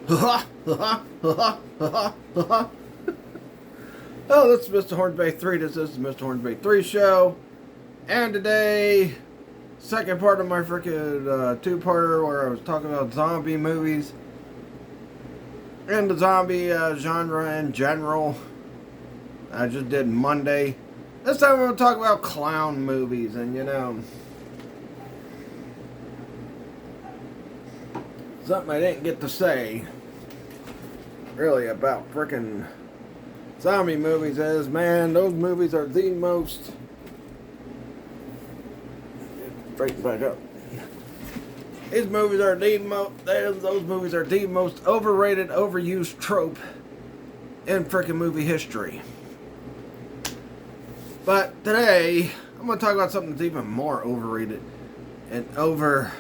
Oh, this is Mr. Hornsby 3. This is the Mr. Hornsby 3 show. And today, second part of my freaking two-parter where I was talking about zombie movies and the zombie genre in general. I just did Monday. This time I'm going to talk about clown movies, and something I didn't get to say really about freaking zombie movies is, man, those movies are the most, straighten back up. These movies are those movies are the most overrated, overused trope in freaking movie history. But today, I'm going to talk about something that's even more overrated and overhyped,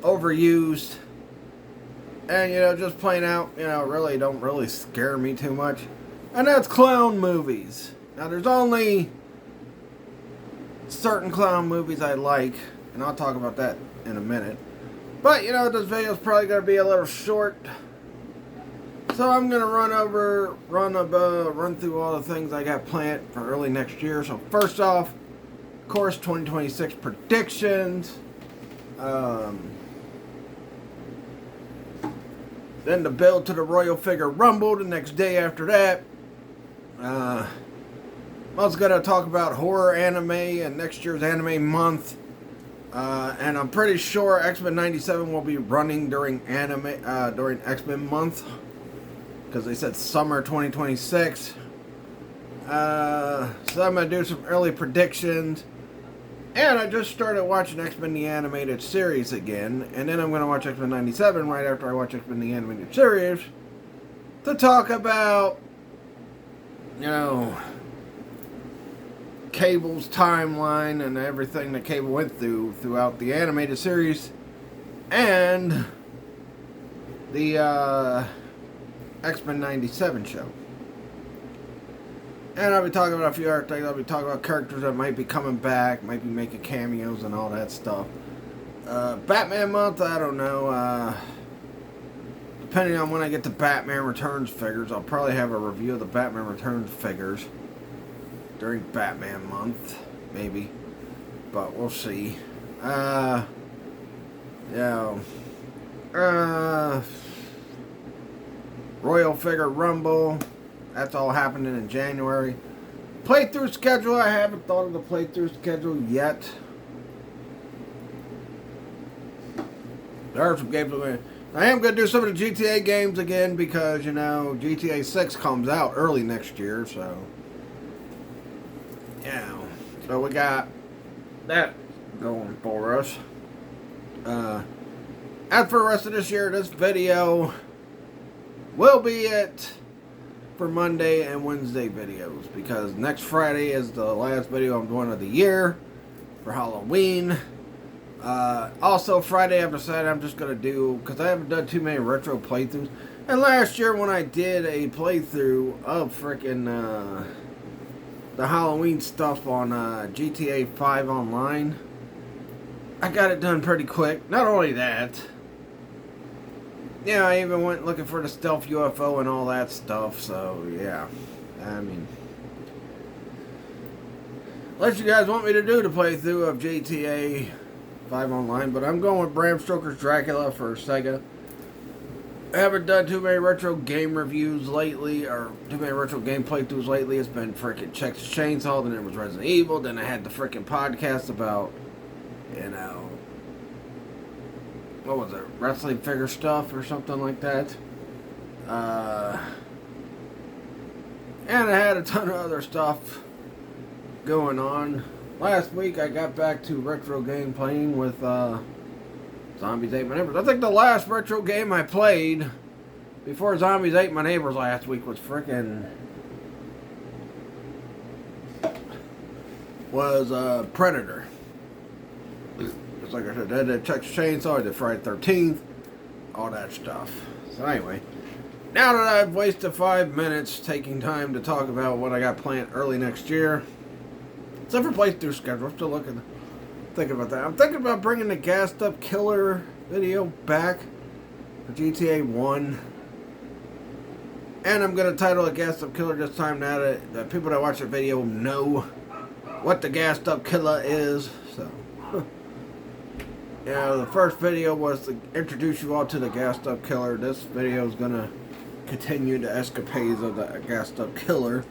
overused, and just plain out, really don't really scare me too much. And that's clown movies. Now there's only certain clown movies I like, and I'll talk about that in a minute. But this video is probably going to be a little short, so I'm going to run through all the things I got planned for early next year. So first off, of course, 2026 predictions. Then the build to the Royal Figure Rumble the next day after that. I was going to talk about horror anime and next year's anime month. And I'm pretty sure X-Men 97 will be running during X-Men month, because they said summer 2026. So I'm going to do some early predictions. And I just started watching X-Men the Animated Series again. And then I'm going to watch X-Men 97 right after I watch X-Men the Animated Series, to talk about, Cable's timeline and everything that Cable went throughout the animated series. And the X-Men 97 show. And I'll be talking about a few other things. I'll be talking about characters that might be coming back, might be making cameos and all that stuff. Batman month, I don't know. Depending on when I get the Batman Returns figures, I'll probably have a review of the Batman Returns figures during Batman month, maybe. But we'll see. Royal Figure Rumble. That's all happening in January. Playthrough schedule, I haven't thought of the playthrough schedule yet. There are some games I am going to do some of the GTA games again, because, GTA 6 comes out early next year, so. So we got that going for us. As for the rest of this year, this video will be it for Monday and Wednesday videos, because next Friday is the last video I'm doing of the year for Halloween. Also Friday I've decided I'm just going to do, because I haven't done too many retro playthroughs, and last year when I did a playthrough of frickin' the Halloween stuff on GTA 5 Online, I got it done pretty quick. Not only that, I even went looking for the stealth UFO and all that stuff, so yeah. I mean, unless you guys want me to do the playthrough of GTA 5 Online, but I'm going with Bram Stoker's Dracula for Sega. I haven't done too many retro game reviews lately, or too many retro game playthroughs lately. It's been freaking Texas Chainsaw, then it was Resident Evil, then I had the freaking podcast about, what was it, wrestling figure stuff or something like that. And I had a ton of other stuff going on. Last week I got back to retro game playing with Zombies Ate My Neighbors. I think the last retro game I played before Zombies Ate My Neighbors last week was Predator. It's like I said, I did Texas Chainsaw, I did Friday the 13th, all that stuff. So anyway, now that I've wasted 5 minutes taking time to talk about what I got planned early next year, except for playthrough schedule, I'm still thinking about that. I'm thinking about bringing the Gassed Up Killer video back. for GTA 1. And I'm going to title it Gassed Up Killer this time now that the people that watch the video know what the Gassed Up Killer is. So, yeah, the first video was to introduce you all to the Gassed Up Killer. This video is going to continue the escapades of the Gassed Up Killer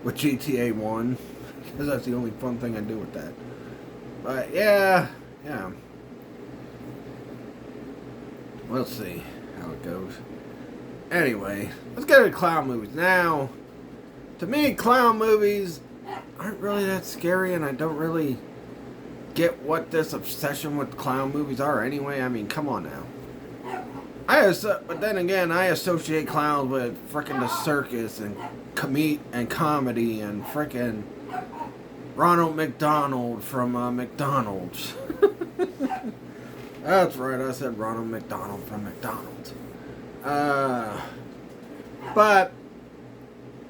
with GTA 1. Because that's the only fun thing I do with that. But, yeah. We'll see how it goes. Anyway, let's get into clown movies. Now, to me, clown movies aren't really that scary, and I don't really get what this obsession with clown movies are anyway. I mean, come on now. But then again, I associate clowns with frickin' the circus and comedy and frickin' Ronald McDonald from McDonald's. That's right, I said Ronald McDonald from McDonald's. But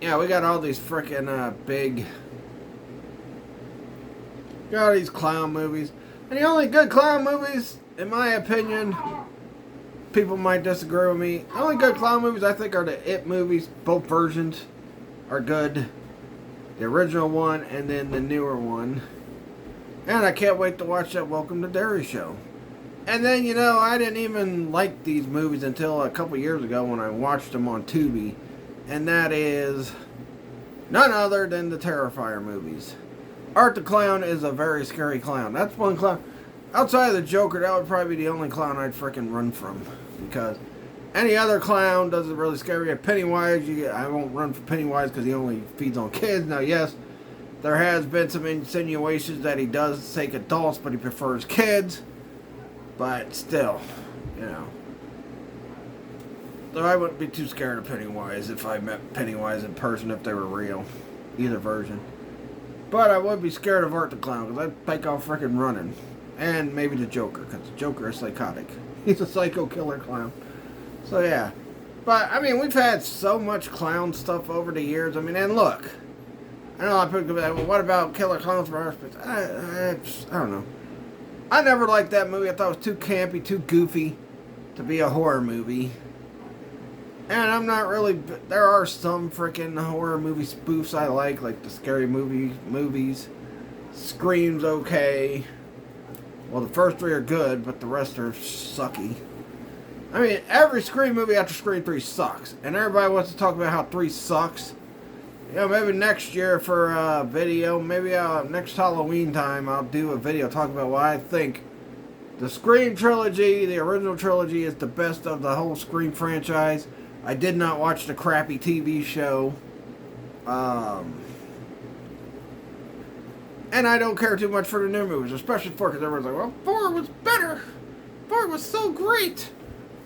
yeah, we got all these frickin' got all these clown movies. And the only good clown movies, in my opinion, people might disagree with me. The only good clown movies I think are the It movies. Both versions are good. The original one and then the newer one. And I can't wait to watch that Welcome to Derry show. And then, you know, I didn't even like these movies until a couple years ago when I watched them on Tubi. And that is none other than the Terrifier movies. Art the Clown is a very scary clown. That's one clown. Outside of the Joker, that would probably be the only clown I'd freaking run from. Because any other clown doesn't really scare me. Pennywise, I won't run for Pennywise because he only feeds on kids. Now, yes, there has been some insinuations that he does take adults, but he prefers kids. But still, you know. So I wouldn't be too scared of Pennywise if I met Pennywise in person if they were real. Either version. But I would be scared of Art the Clown because I'd take off freaking running. And maybe the Joker, because the Joker is psychotic. He's a psycho killer clown. So yeah. But, I mean, we've had so much clown stuff over the years. I mean, and look. I know a lot of people go, well, what about Killer Clowns from Outer Space? I don't know. I never liked that movie. I thought it was too campy, too goofy to be a horror movie. And I'm not really... There are some freaking horror movie spoofs I like the Scary Movie movies. Scream's okay. Well, the first three are good, but the rest are sucky. I mean, every Scream movie after Scream 3 sucks. And everybody wants to talk about how 3 sucks. You know, maybe next year for a video, maybe next Halloween time, I'll do a video talking about why I think the Scream trilogy, the original trilogy, is the best of the whole Scream franchise. I did not watch the crappy TV show. And I don't care too much for the new movies, especially 4, because everyone's like, well, 4 was better. 4 was so great.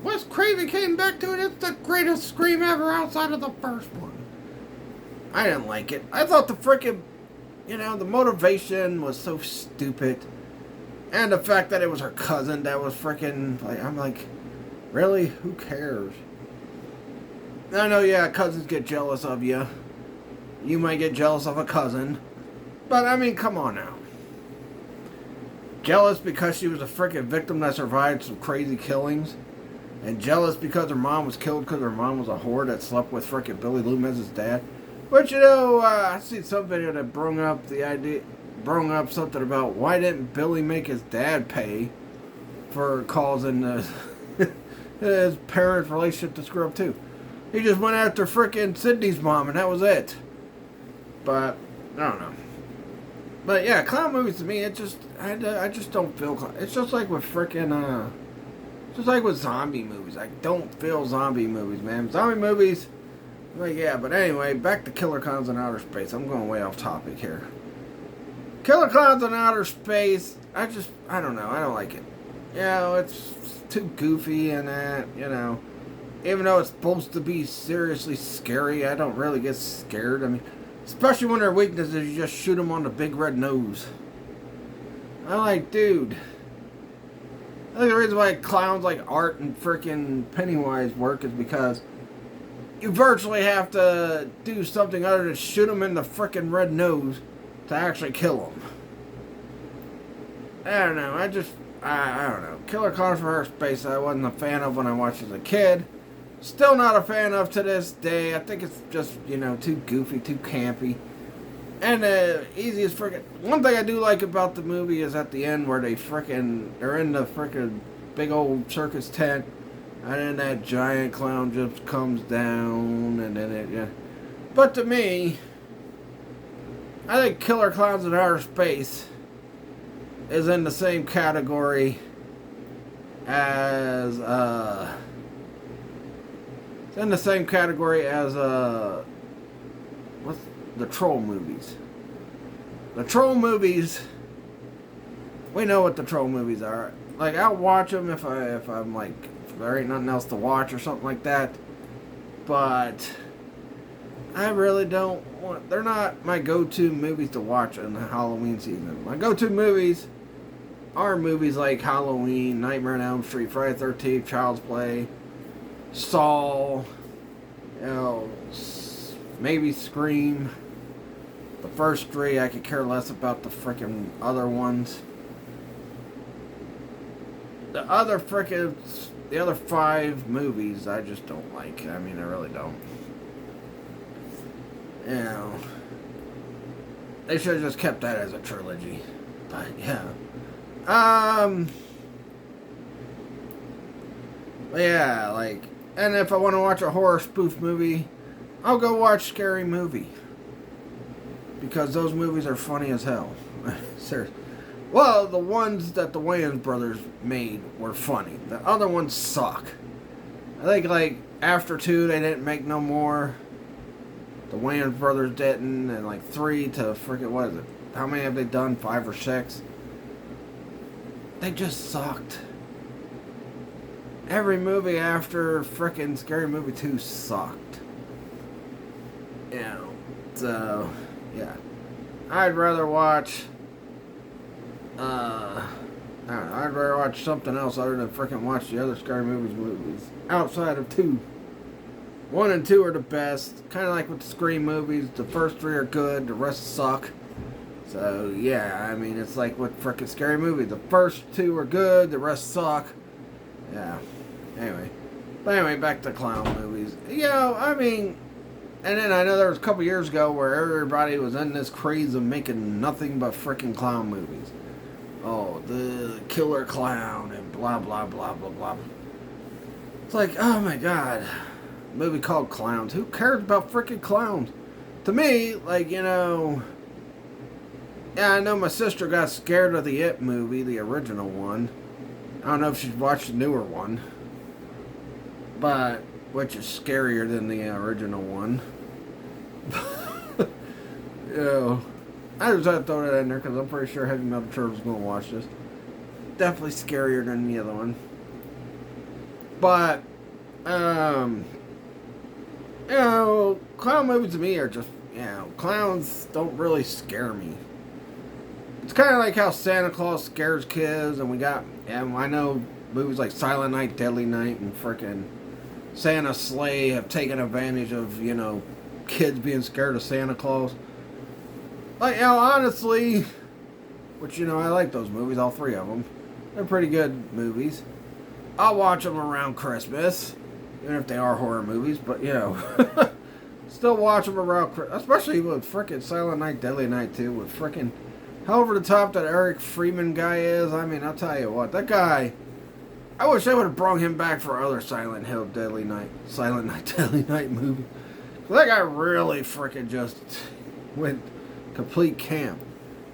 Wes Craven came back to it. It's the greatest Scream ever outside of the first one. I didn't like it. I thought the freaking, you know, the motivation was so stupid. And the fact that it was her cousin that was freaking, like, I'm like, really? Who cares? I know, yeah, cousins get jealous of you. You might get jealous of a cousin. But, I mean, come on now. Jealous because she was a freaking victim that survived some crazy killings. And jealous because her mom was killed because her mom was a whore that slept with freaking Billy Loomis's dad. But, you know, I seen some video that brought up something about why didn't Billy make his dad pay for causing his parents' relationship to screw up too. He just went after frickin' Sydney's mom and that was it. But, I don't know. But yeah, clown movies to me, I just don't feel, it's just like with frickin', just like with zombie movies. I don't feel zombie movies, man. Zombie movies, like, yeah, but anyway, back to Killer Clowns in Outer Space. I'm going way off topic here. Killer Clowns in Outer Space, I don't know, I don't like it. You know, it's too goofy and that, you know. Even though it's supposed to be seriously scary, I don't really get scared. I mean, especially when their weakness is you just shoot them on the big red nose. I'm like, dude. I think the reason why clowns like Art and freaking Pennywise work is because you virtually have to do something other than shoot them in the freaking red nose to actually kill them. I don't know. I don't know. Killer Clowns from Outer Space I wasn't a fan of when I watched as a kid. Still not a fan of to this day. I think it's just, too goofy, too campy. And easiest freaking... One thing I do like about the movie is at the end where they're in the freaking big old circus tent. And then that giant clown just comes down and then yeah. But to me, I think Killer Clowns in Outer Space is in the same category as it's in the same category as what's the Troll movies. The Troll movies, we know what the Troll movies are. Like, I'll watch them if I'm like, if there ain't nothing else to watch or something like that. But I really don't want, they're not my go-to movies to watch in the Halloween season. My go-to movies are movies like Halloween, Nightmare on Elm Street, Friday the 13th, Child's Play, Saw, maybe Scream. The first three, I could care less about the freaking other ones. The other five movies, I just don't like. I mean, I really don't. They should have just kept that as a trilogy. But, yeah. Yeah, like, and if I want to watch a horror spoof movie, I'll go watch Scary Movie. Because those movies are funny as hell. Seriously. Well, the ones that the Wayans brothers made were funny. The other ones suck. I think, like, after 2, they didn't make no more. The Wayans brothers didn't. And, like, 3 to freaking, what is it? How many have they done? 5 or 6? They just sucked. Every movie after frickin' Scary Movie 2 sucked. So, yeah. I'd rather watch, I don't know, I'd rather watch something else other than frickin' watch the other Scary movies. Outside of 2. 1 and 2 are the best. Kind of like with the Scream movies. The first 3 are good, the rest suck. So, yeah, I mean, it's like with frickin' Scary Movie. The first 2 are good, the rest suck. Yeah. Anyway, back to clown movies. I mean, and then I know there was a couple years ago where everybody was in this craze of making nothing but frickin' clown movies. Oh, the killer clown and blah, blah, blah, blah, blah. It's like, oh my god. A movie called Clowns. Who cares about frickin' clowns? To me, like, yeah, I know my sister got scared of the It movie, the original one. I don't know if she's watched the newer one. But, which is scarier than the original one. I just had to throw that in there because I'm pretty sure Heavy Metal Church is going to watch this. Definitely scarier than the other one. But, clown movies to me are just, clowns don't really scare me. It's kind of like how Santa Claus scares kids, and I know movies like Silent Night, Deadly Night, and frickin' Santa's Sleigh have taken advantage of, kids being scared of Santa Claus. Like, honestly, which, I like those movies, all 3 of them. They're pretty good movies. I'll watch them around Christmas, even if they are horror movies, but, still watch them around Christmas, especially with frickin' Silent Night, Deadly Night, too, with frickin' how over the top that Eric Freeman guy is. I mean, I'll tell you what, that guy, I wish they would have brought him back for other Silent Night, Deadly Night movie. That guy really frickin' just went complete camp.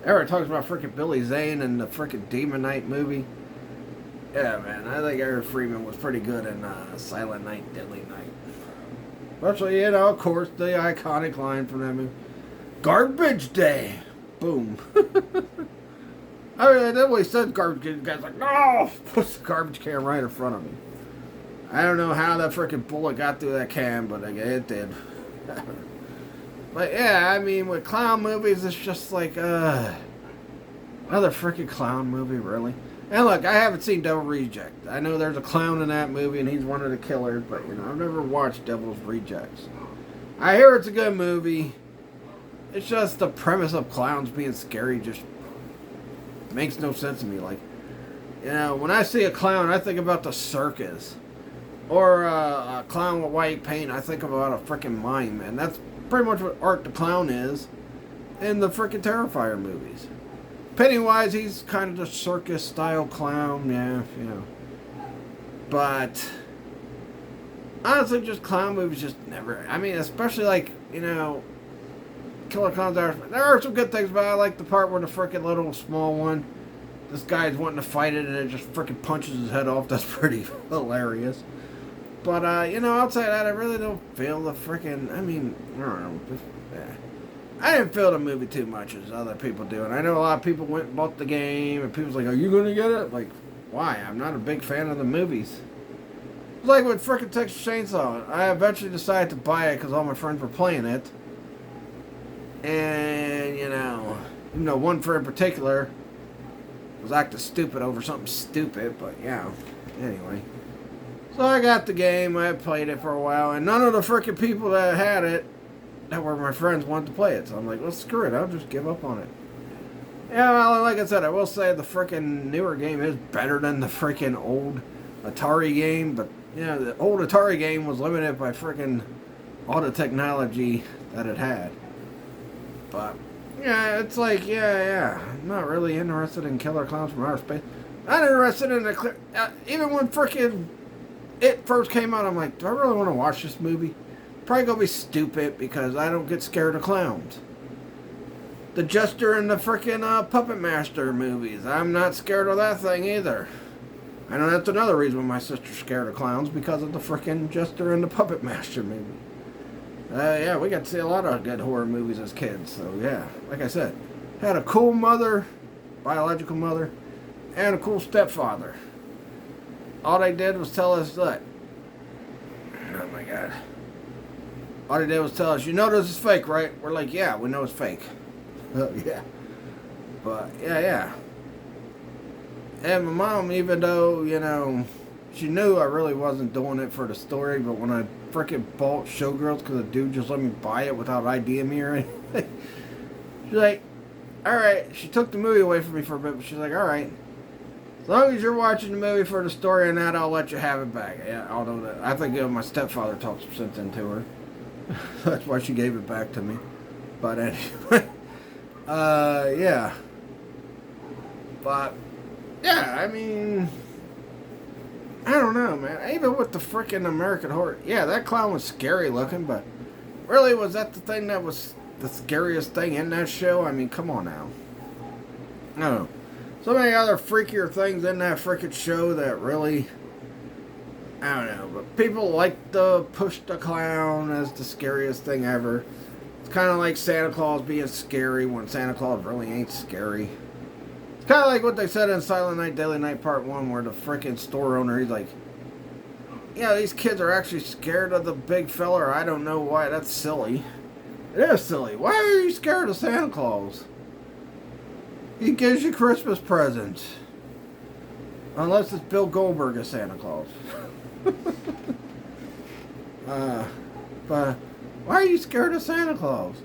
Everyone talks about frickin' Billy Zane and the frickin' Demon Knight movie. Yeah, man, I think Eric Freeman was pretty good in Silent Night, Deadly Night. Especially, of course, the iconic line from that movie, "Garbage Day." Boom. I mean, then when he said garbage can, the guy's like, no! Puts the garbage can right in front of me. I don't know how that freaking bullet got through that can, but it did. But yeah, I mean, with clown movies, it's just like, another freaking clown movie, really? And look, I haven't seen Devil Reject. I know there's a clown in that movie, and he's one of the killers, but, I've never watched Devil's Rejects. I hear it's a good movie. It's just the premise of clowns being scary just makes no sense to me. Like, You know, when I see a clown, I think about the circus. Or a clown with white paint, I think about a freaking mime, man. That's pretty much what Art the Clown is in the freaking Terrifier movies. Pennywise, he's kind of the circus style clown, yeah, you know. But honestly, just clown movies just never. I mean, especially like, you know, Killer Clowns. There are some good things, but I like the part where the freaking little small one, this guy's wanting to fight it and it just freaking punches his head off. That's pretty hilarious. But, you know, outside that, I really don't feel the freaking. I mean, I don't know. I didn't feel the movie too much as other people do. And I know a lot of people went and bought the game, and people's like, are you going to get it? Like, why? I'm not a big fan of the movies. It's like with frickin' Texas Chainsaw. I eventually decided to buy it because all my friends were playing it. And, you know, even though one friend in particular was acting stupid over something stupid, but yeah, anyway. So I got the game, I played it for a while, and none of the frickin' people that had it, that were my friends, wanted to play it. So I'm like, well, screw it, I'll just give up on it. Yeah, well, like I said, I will say the frickin' newer game is better than the frickin' old Atari game, but, you know, the old Atari game was limited by frickin' all the technology that it had. But, yeah, it's like, yeah, I'm not really interested in Killer Clowns from Outer Space. Not interested in the, even when frickin' it first came out, I'm like, do I really want to watch this movie? Probably gonna be stupid because I don't get scared of clowns. The Jester and the frickin' Puppet Master movies, I'm not scared of that thing either. I know that's another reason why my sister's scared of clowns, because of the frickin' Jester and the Puppet Master movie. Yeah, we got to see a lot of good horror movies as kids, so yeah, like I said, had a cool mother, biological mother, and a cool stepfather. All they did was tell us, look, oh my god. All they did was tell us, you know this is fake, right? We're like, yeah, we know it's fake. Yeah. But, yeah. And my mom, even though, you know, she knew I really wasn't doing it for the story, but when I freaking bought Showgirls because the dude just let me buy it without IDing me or anything, she's like, alright. She took the movie away from me for a bit, but she's like, alright. As long as you're watching the movie for the story and that, I'll let you have it back. Yeah, although I think my stepfather talked some sense into her. That's why she gave it back to me. But anyway, yeah. But, yeah, I mean, I don't know, man. Even with the freaking American Horror, yeah, that clown was scary looking, but really, was that the thing that was the scariest thing in that show? I mean, come on now. I don't know. So many other freakier things in that freaking show that really, I don't know, but people like to push the clown as the scariest thing ever. It's kind of like Santa Claus being scary when Santa Claus really ain't scary. It's kind of like what they said in Silent Night, Deadly Night Part 1, where the freaking store owner, he's like, yeah, these kids are actually scared of the big fella, or I don't know why. That's silly. It is silly. Why are you scared of Santa Claus? He gives you Christmas presents. Unless it's Bill Goldberg as Santa Claus. But why are you scared of Santa Claus?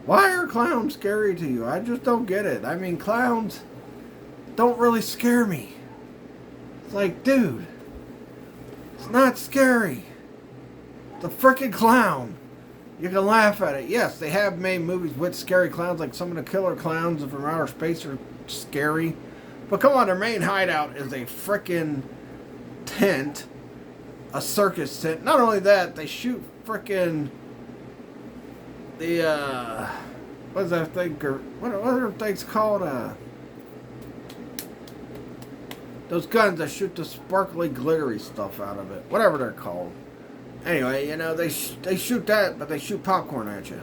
Why are clowns scary to you? I just don't get it. I mean, clowns don't really scare me. It's like, dude, it's not scary. It's a freaking clown. You can laugh at it. Yes, they have made movies with scary clowns, like some of the killer clowns from outer space are scary. But come on, their main hideout is a freaking tent, a circus tent. Not only that, they shoot freaking the what is that thing? What are things called? Those guns that shoot the sparkly, glittery stuff out of it. Whatever they're called. Anyway, you know, they shoot that, but they shoot popcorn at you.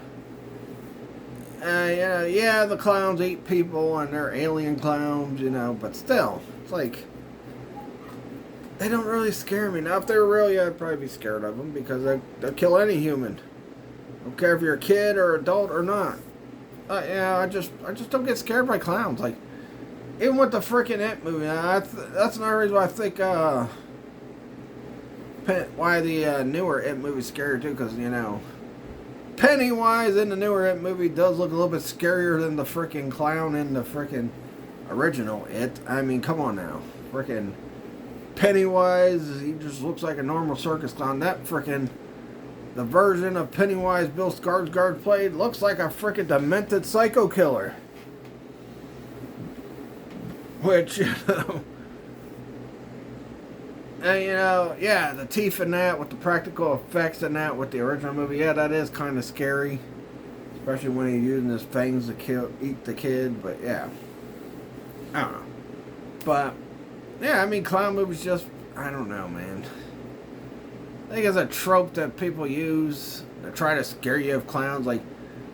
You know, yeah, the clowns eat people, and they're alien clowns, you know, but still, it's like, they don't really scare me. Now, if they were real, yeah, I'd probably be scared of them, because they'll kill any human. I don't care if you're a kid or adult or not. Yeah, I just don't get scared by clowns. Like, even with the freaking It movie, that's another reason why I think, why the newer It movie's scarier too, because, you know, Pennywise in the newer It movie does look a little bit scarier than the freaking clown in the freaking original It. I mean, come on now. Freaking Pennywise, he just looks like a normal circus clown. That freaking, the version of Pennywise Bill Skarsgård played looks like a freaking demented psycho killer. Which, and yeah, the teeth in that with the practical effects in that with the original movie, yeah, that is kind of scary. Especially when he's using his fangs to eat the kid, but yeah. I don't know. But, yeah, I mean, clown movies just, I don't know, man. I think it's a trope that people use to try to scare you of clowns. Like,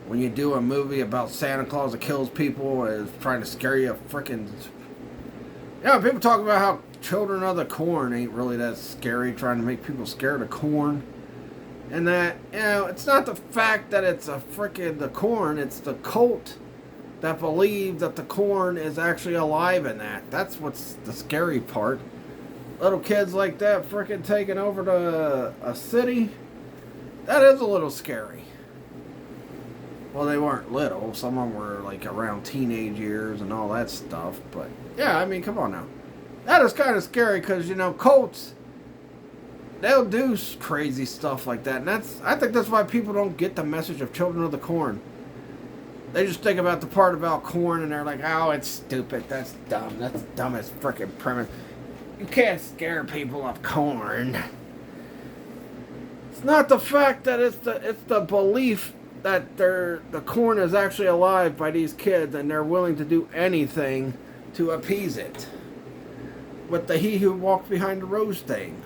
when you do a movie about Santa Claus that kills people, is trying to scare you of freaking... people talk about how Children of the Corn ain't really that scary, trying to make people scared of corn. And that, it's not the fact that it's a freaking the corn, it's the cult that believe that the corn is actually alive in that. That's what's the scary part. Little kids like that freaking taking over a city, that is a little scary. Well, they weren't little. Some of them were like around teenage years and all that stuff. But yeah, I mean, come on now. That is kind of scary because, cults, they'll do crazy stuff like that. And I think that's why people don't get the message of Children of the Corn. They just think about the part about corn and they're like, oh, it's stupid. That's dumb. That's the dumbest freaking premise. You can't scare people of corn. It's not the fact that it's the belief that the corn is actually alive by these kids and they're willing to do anything to appease it. With the he who walked behind the rose thing.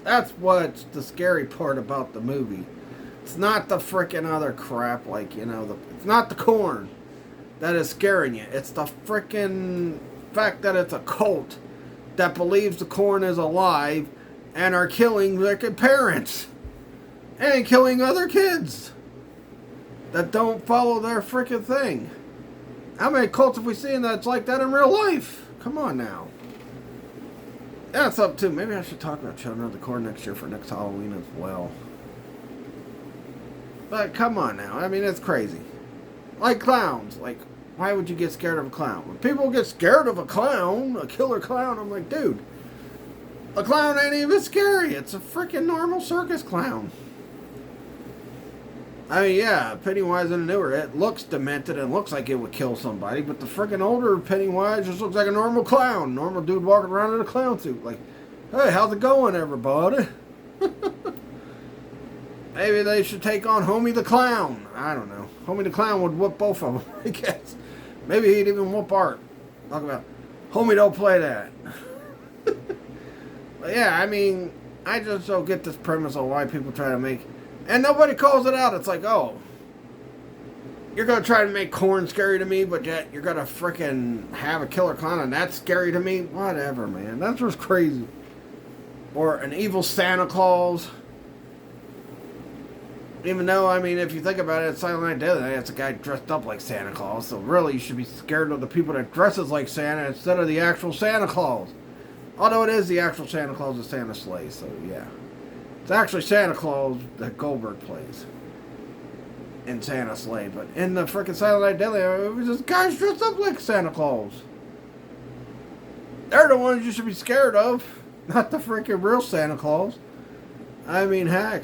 That's what's the scary part about the movie. It's not the frickin' other crap, like, it's not the corn that is scaring you. It's the frickin' fact that it's a cult that believes the corn is alive and are killing their parents and killing other kids that don't follow their frickin' thing. How many cults have we seen that's like that in real life? Come on now. That's up too. Maybe I should talk about Children of the Corn next year for next Halloween as well. But come on now. I mean, it's crazy. Like clowns. Like, why would you get scared of a clown? When people get scared of a clown, a killer clown, I'm like, dude, a clown ain't even scary. It's a freaking normal circus clown. I mean, yeah, Pennywise in the newer, it looks demented and looks like it would kill somebody, but the freaking older Pennywise just looks like a normal clown. Normal dude walking around in a clown suit. Like, hey, how's it going, everybody? Maybe they should take on Homie the Clown. I don't know. Homie the Clown would whoop both of them, I guess. Maybe he'd even whoop Art. Talk about, Homie, don't play that. But yeah, I mean, I just don't get this premise of why people try to make... And nobody calls it out. It's like, oh, you're going to try to make corn scary to me, but yet you're going to frickin' have a killer clown and that's scary to me? Whatever, man. That's just crazy. Or an evil Santa Claus. Even though, I mean, if you think about it, it's Silent Night Deadly Night. It's a guy dressed up like Santa Claus. So really, you should be scared of the people that dresses like Santa instead of the actual Santa Claus. Although it is the actual Santa Claus of Santa's sleigh, so yeah. It's actually Santa Claus that Goldberg plays in Santa's sleigh, but in the frickin' Silent Night Deadly, it was just guys dressed up like Santa Claus. They're the ones you should be scared of, not the frickin' real Santa Claus. I mean, heck,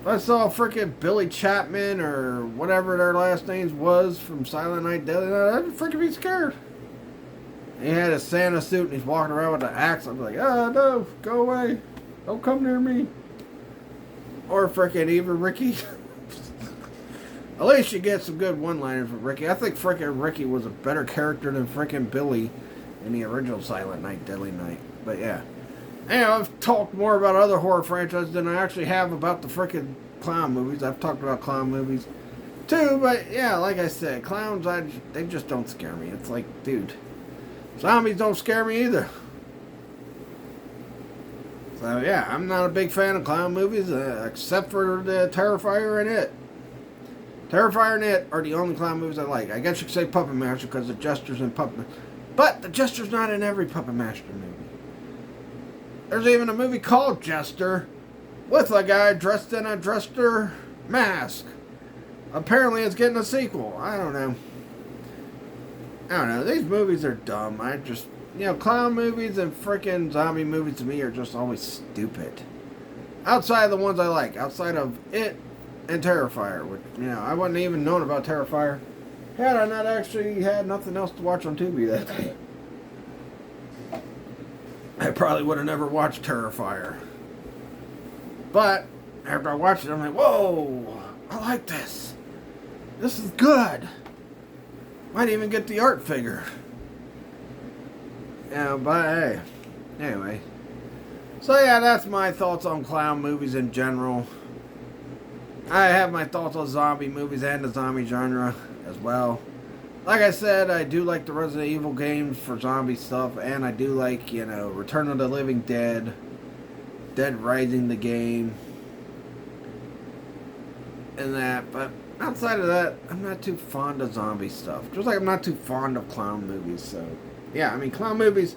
if I saw frickin' Billy Chapman or whatever their last names was from Silent Night Deadly Night, I'd frickin' be scared. He had a Santa suit and he's walking around with an axe. I'd be like, oh no, go away. Don't come near me. Or frickin' even Ricky. At least you get some good one-liners from Ricky. I think frickin' Ricky was a better character than frickin' Billy in the original Silent Night, Deadly Night. But yeah. Anyway, I've talked more about other horror franchises than I actually have about the frickin' clown movies. I've talked about clown movies too, but yeah, like I said, clowns, they just don't scare me. It's like, dude, zombies don't scare me either. So yeah, I'm not a big fan of clown movies, except for the Terrifier and It. Terrifier and It are the only clown movies I like. I guess you could say Puppet Master because the Jester's in Puppet, but the Jester's not in every Puppet Master movie. There's even a movie called Jester with a guy dressed in a Jester mask. Apparently it's getting a sequel. I don't know. These movies are dumb. I just, clown movies and freaking zombie movies to me are just always stupid. Outside of the ones I like. Outside of It and Terrifier. Which, I wouldn't even known about Terrifier had I not actually had nothing else to watch on Tubi that day. I probably would have never watched Terrifier. But, after I watched it, I'm like, whoa, I like this. This is good. Might even get the art figure. Yeah, but hey. Anyway. So yeah, that's my thoughts on clown movies in general. I have my thoughts on zombie movies and the zombie genre as well. Like I said, I do like the Resident Evil games for zombie stuff, and I do like, Return of the Living Dead, Dead Rising the game, and that, but outside of that, I'm not too fond of zombie stuff. Just like I'm not too fond of clown movies, so, yeah, clown movies,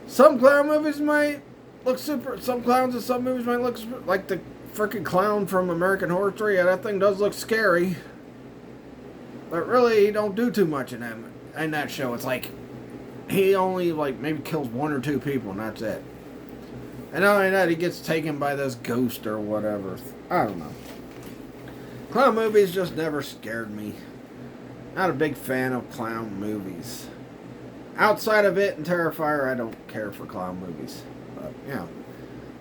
some clown movies might look super, some clowns in some movies might look super, like the freaking clown from American Horror Story. Yeah, that thing does look scary. But really, he don't do too much in that show. It's like, he only, maybe kills 1 or 2 people, and that's it. And not only that, he gets taken by this ghost or whatever. I don't know. Clown movies just never scared me. Not a big fan of clown movies. Outside of It and Terrifier, I don't care for clown movies. But,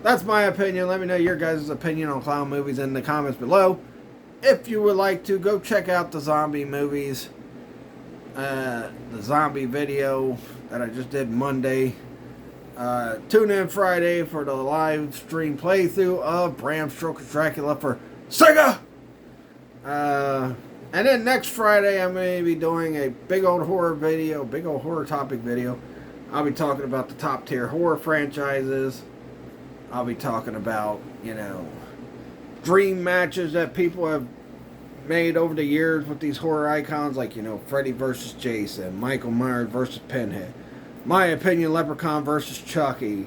that's my opinion. Let me know your guys' opinion on clown movies in the comments below. If you would like to, go check out the zombie movies. The zombie video that I just did Monday. Tune in Friday for the live stream playthrough of Bram Stoker's Dracula for Sega! And then next Friday, I'm going to be doing a big old horror video, big old horror topic video. I'll be talking about the top tier horror franchises. I'll be talking about, dream matches that people have made over the years with these horror icons, like, Freddy versus Jason, Michael Myers versus Pinhead, my opinion, Leprechaun versus Chucky,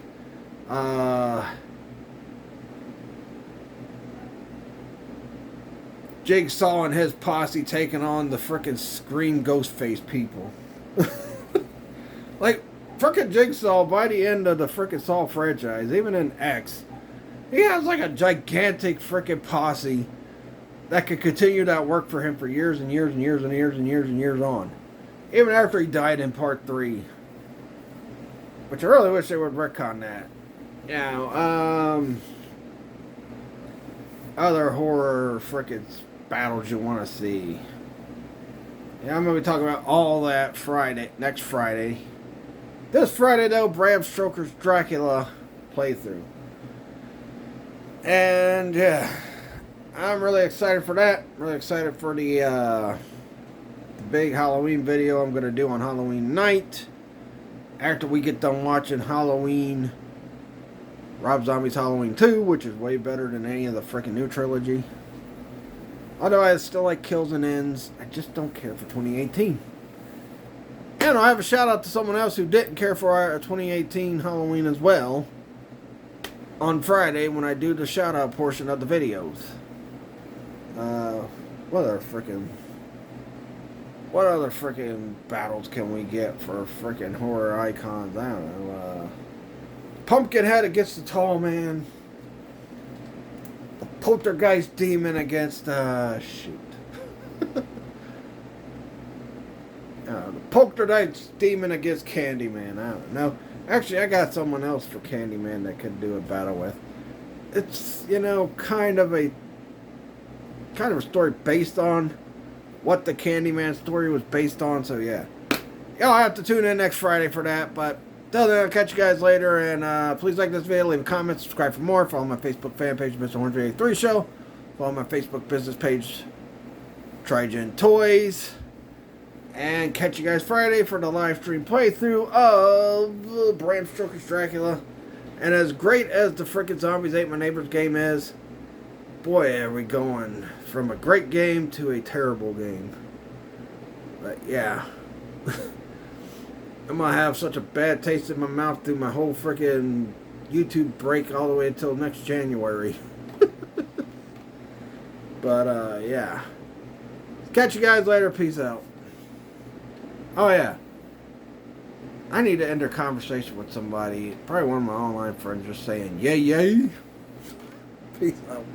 Jigsaw and his posse taking on the frickin' Scream Ghostface people. Like, frickin' Jigsaw, by the end of the frickin' Saw franchise, even in X, he has like a gigantic frickin' posse that could continue that work for him for years and years and years and years and years and years on. Even after he died in part 3. Which I really wish they would retcon that. Other horror frickin' battles you want to see. Yeah, I'm going to be talking about all that next Friday. This Friday, though, Bram Stoker's Dracula playthrough. And, yeah, I'm really excited for that. Really excited for the big Halloween video I'm going to do on Halloween night. After we get done watching Rob Zombie's Halloween 2, which is way better than any of the freaking new trilogy. Although I still like Kills and Ends, I just don't care for 2018. And I have a shout out to someone else who didn't care for our 2018 Halloween as well. On Friday when I do the shout out portion of the videos. What other freaking battles can we get for freaking horror icons? I don't know. Pumpkinhead against the Tall Man. The Poltergeist Demon against the Poltergeist Demon against Candyman. I don't know. Actually, I got someone else for Candyman that could do a battle with. It's, kind of a story based on what the Candyman story was based on. So, yeah. Y'all have to tune in next Friday for that. But, till then, I'll catch you guys later. And please like this video, leave a comment, subscribe for more. Follow my Facebook fan page, Mr. 183 Show. Follow my Facebook business page, Trigen Toys. And catch you guys Friday for the live stream playthrough of Bram Stoker's Dracula. And as great as the frickin' Zombies Ate My Neighbor's game is, boy, are we going from a great game to a terrible game. But yeah. I'm going to have such a bad taste in my mouth through my whole frickin' YouTube break all the way until next January. But, yeah. Catch you guys later. Peace out. Oh, yeah. I need to end a conversation with somebody. Probably one of my online friends just saying, yay, yay. Peace out.